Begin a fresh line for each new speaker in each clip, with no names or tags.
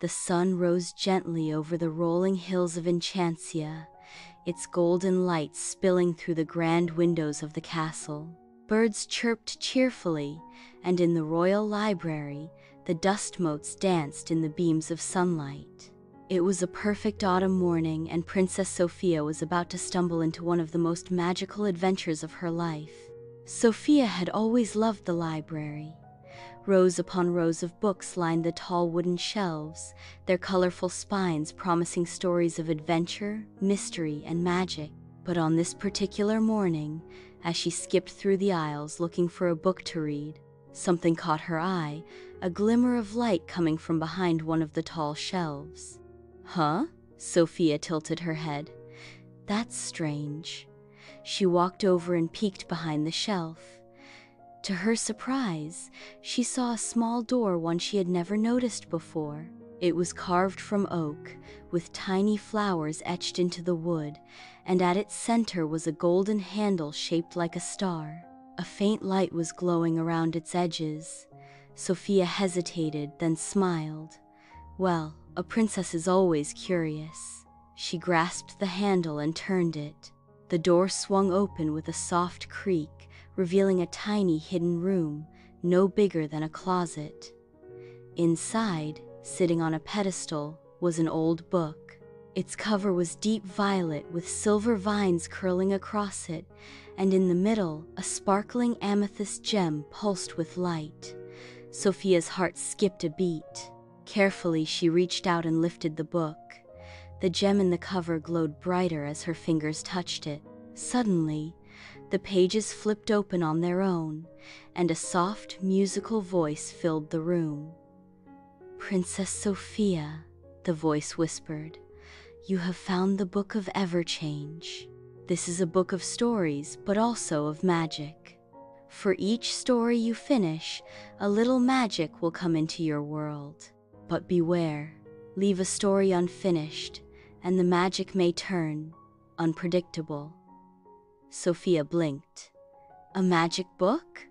The sun rose gently over the rolling hills of Enchantia, its golden light spilling through the grand windows of the castle. Birds chirped cheerfully, and in the royal library, the dust motes danced in the beams of sunlight. It was a perfect autumn morning, and Princess Sofia was about to stumble into one of the most magical adventures of her life. Sofia had always loved the library. Rows upon rows of books lined the tall wooden shelves, their colorful spines promising stories of adventure, mystery, and magic. But on this particular morning, as she skipped through the aisles looking for a book to read, something caught her eye, a glimmer of light coming from behind one of the tall shelves. "Huh?" Sofia tilted her head. "That's strange." She walked over and peeked behind the shelf. To her surprise, she saw a small door, one she had never noticed before. It was carved from oak, with tiny flowers etched into the wood, and at its center was a golden handle shaped like a star. A faint light was glowing around its edges. Sofia hesitated, then smiled. Well, a princess is always curious. She grasped the handle and turned it. The door swung open with a soft creak, revealing a tiny hidden room, no bigger than a closet. Inside, sitting on a pedestal, was an old book. Its cover was deep violet with silver vines curling across it, and in the middle, a sparkling amethyst gem pulsed with light. Sofia's heart skipped a beat. Carefully, she reached out and lifted the book. The gem in the cover glowed brighter as her fingers touched it. Suddenly, the pages flipped open on their own, and a soft, musical voice filled the room. "Princess Sofia," the voice whispered, "you have found the Book of Everchange. This is a book of stories, but also of magic. For each story you finish, a little magic will come into your world. But beware, leave a story unfinished, and the magic may turn unpredictable." Sofia blinked. "A magic book?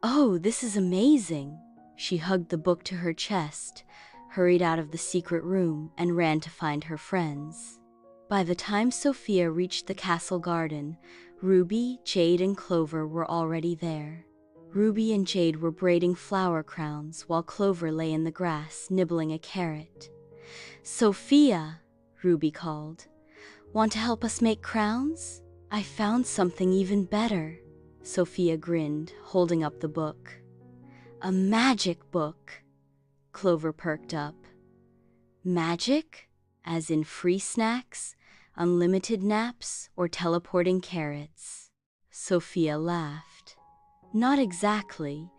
Oh, this is amazing!" She hugged the book to her chest, hurried out of the secret room, and ran to find her friends. By the time Sofia reached the castle garden, Ruby, Jade, and Clover were already there. Ruby and Jade were braiding flower crowns, while Clover lay in the grass, nibbling a carrot. "Sofia," Ruby called, "want to help us make crowns? I found something even better." Sofia grinned, holding up the book. "A magic book." Clover perked up. "Magic? As in free snacks, unlimited naps, or teleporting carrots?" Sofia laughed. "Not exactly.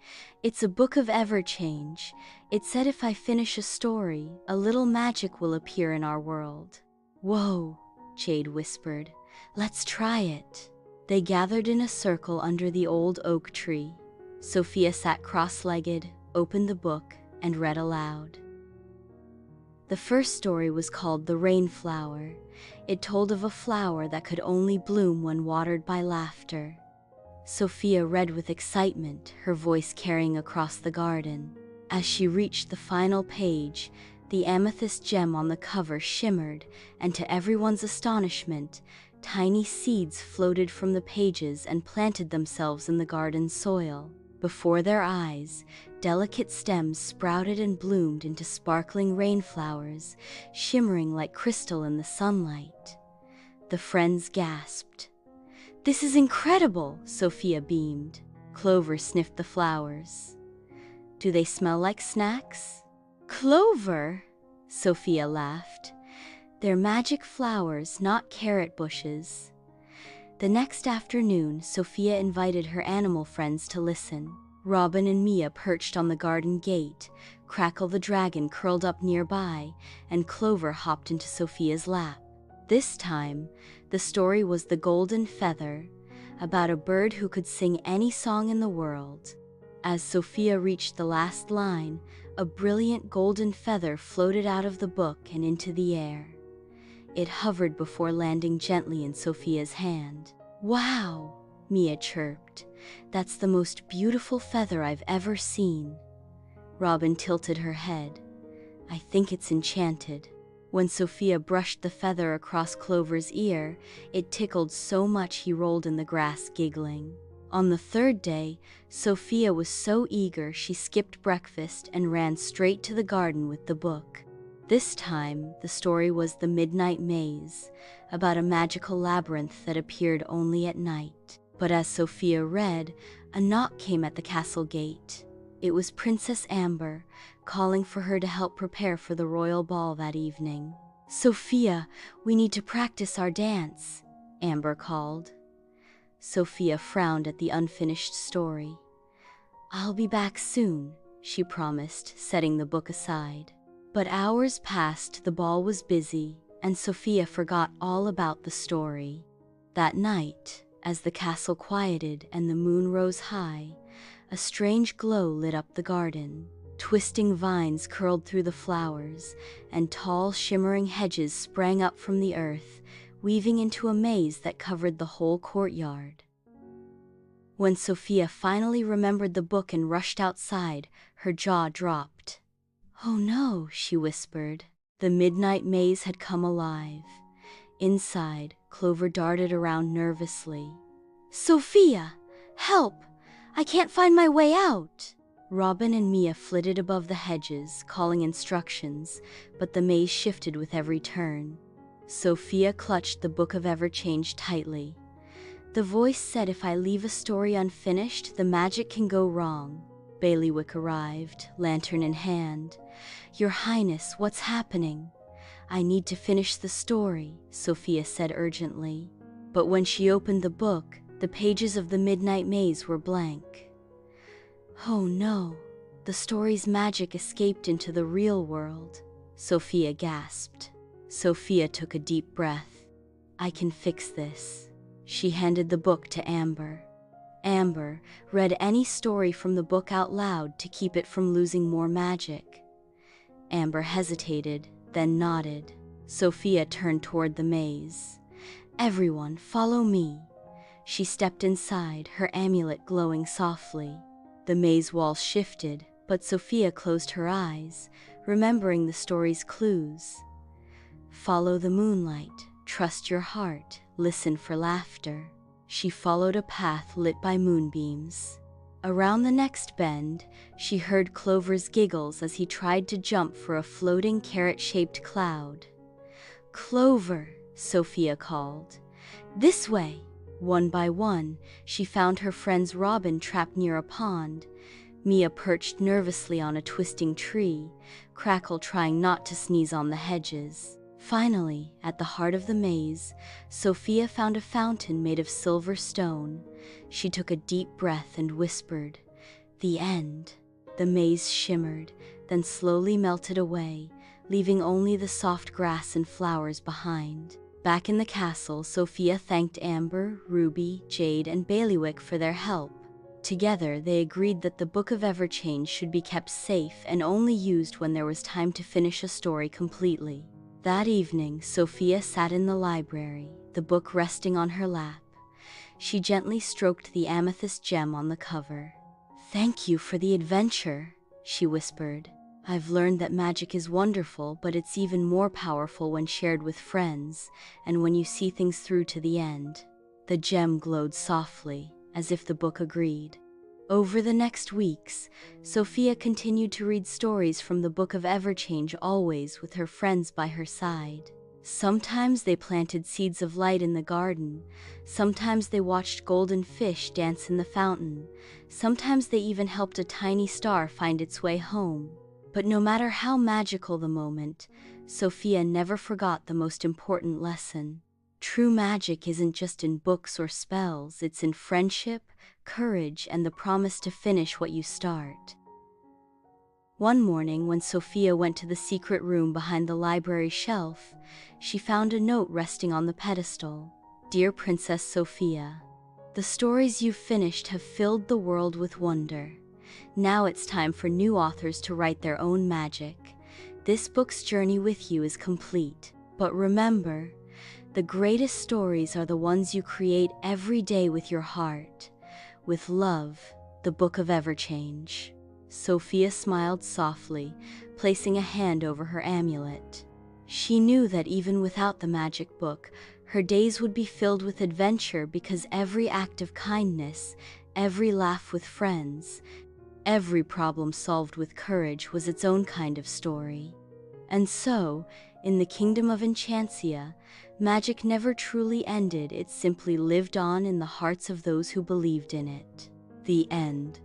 It's a Book of Everchange. It said if I finish a story, a little magic will appear in our world." "Whoa," Jade whispered. "Let's try it." They gathered in a circle under the old oak tree. Sofia sat cross-legged, opened the book, and read aloud. The first story was called The Rainflower. It told of a flower that could only bloom when watered by laughter. Sofia read with excitement, her voice carrying across the garden. As she reached the final page, the amethyst gem on the cover shimmered, and to everyone's astonishment, tiny seeds floated from the pages and planted themselves in the garden soil. Before their eyes, delicate stems sprouted and bloomed into sparkling rainflowers, shimmering like crystal in the sunlight. The friends gasped. "This is incredible," Sofia beamed. Clover sniffed the flowers. "Do they smell like snacks?" "Clover!" Sofia laughed. "They're magic flowers, not carrot bushes." The next afternoon, Sofia invited her animal friends to listen. Robin and Mia perched on the garden gate, Crackle the dragon curled up nearby, and Clover hopped into Sofia's lap. This time, the story was The Golden Feather, about a bird who could sing any song in the world. As Sofia reached the last line, a brilliant golden feather floated out of the book and into the air. It hovered before landing gently in Sofia's hand. "Wow!" Mia chirped. "That's the most beautiful feather I've ever seen." Robin tilted her head. I think it's enchanted. When Sofia brushed the feather across Clover's ear, it tickled so much he rolled in the grass giggling. On the third day, Sofia was so eager she skipped breakfast and ran straight to the garden with the book. This time, the story was The Midnight Maze, about a magical labyrinth that appeared only at night. But as Sofia read, a knock came at the castle gate. It was Princess Amber, calling for her to help prepare for the royal ball that evening. "Sofia, we need to practice our dance," Amber called. Sofia frowned at the unfinished story. "I'll be back soon," she promised, setting the book aside. But hours passed, the ball was busy, and Sofia forgot all about the story. That night, as the castle quieted and the moon rose high, a strange glow lit up the garden. Twisting vines curled through the flowers, and tall, shimmering hedges sprang up from the earth, weaving into a maze that covered the whole courtyard. When Sofia finally remembered the book and rushed outside, her jaw dropped. "Oh no," she whispered. The midnight maze had come alive. Inside, Clover darted around nervously. "Sofia, help! I can't find my way out!" Robin and Mia flitted above the hedges, calling instructions, but the maze shifted with every turn. Sofia clutched the Book of Everchange tightly. The voice said if I leave a story unfinished, the magic can go wrong. Bailiwick arrived, lantern in hand. "Your Highness, what's happening?" "I need to finish the story," Sofia said urgently. But when she opened the book, the pages of the midnight maze were blank. "Oh no, the story's magic escaped into the real world," Sofia gasped. Sofia took a deep breath. "I can fix this." She handed the book to Amber. Amber read any story from the book out loud to keep it from losing more magic. Amber hesitated, then nodded. Sofia turned toward the maze. "Everyone, follow me." She stepped inside, her amulet glowing softly. The maze wall shifted, but Sofia closed her eyes, remembering the story's clues. Follow the moonlight, trust your heart, listen for laughter. She followed a path lit by moonbeams. Around the next bend, she heard Clover's giggles as he tried to jump for a floating carrot-shaped cloud. "Clover," Sofia called. "This way." One by one, she found her friends Robin trapped near a pond, Mia perched nervously on a twisting tree, Crackle trying not to sneeze on the hedges. Finally, at the heart of the maze, Sofia found a fountain made of silver stone. She took a deep breath and whispered, "The end." The maze shimmered, then slowly melted away, leaving only the soft grass and flowers behind. Back in the castle, Sofia thanked Amber, Ruby, Jade, and Bailiwick for their help. Together, they agreed that the Book of Everchange should be kept safe and only used when there was time to finish a story completely. That evening, Sofia sat in the library, the book resting on her lap. She gently stroked the amethyst gem on the cover. "Thank you for the adventure," she whispered. "I've learned that magic is wonderful, but it's even more powerful when shared with friends, and when you see things through to the end." The gem glowed softly, as if the book agreed. Over the next weeks, Sofia continued to read stories from the Book of Everchange, always with her friends by her side. Sometimes they planted seeds of light in the garden, sometimes they watched golden fish dance in the fountain, sometimes they even helped a tiny star find its way home. But no matter how magical the moment, Sofia never forgot the most important lesson. True magic isn't just in books or spells, it's in friendship, courage, and the promise to finish what you start. One morning, when Sofia went to the secret room behind the library shelf, she found a note resting on the pedestal. "Dear Princess Sofia, the stories you've finished have filled the world with wonder. Now it's time for new authors to write their own magic. This book's journey with you is complete. But remember, the greatest stories are the ones you create every day with your heart. With love, the Book of Everchange." Sophia smiled softly, placing a hand over her amulet. She knew that even without the magic book, her days would be filled with adventure, because every act of kindness, every laugh with friends, every problem solved with courage was its own kind of story. And so, in the kingdom of Enchantia, magic never truly ended, it simply lived on in the hearts of those who believed in it. The end.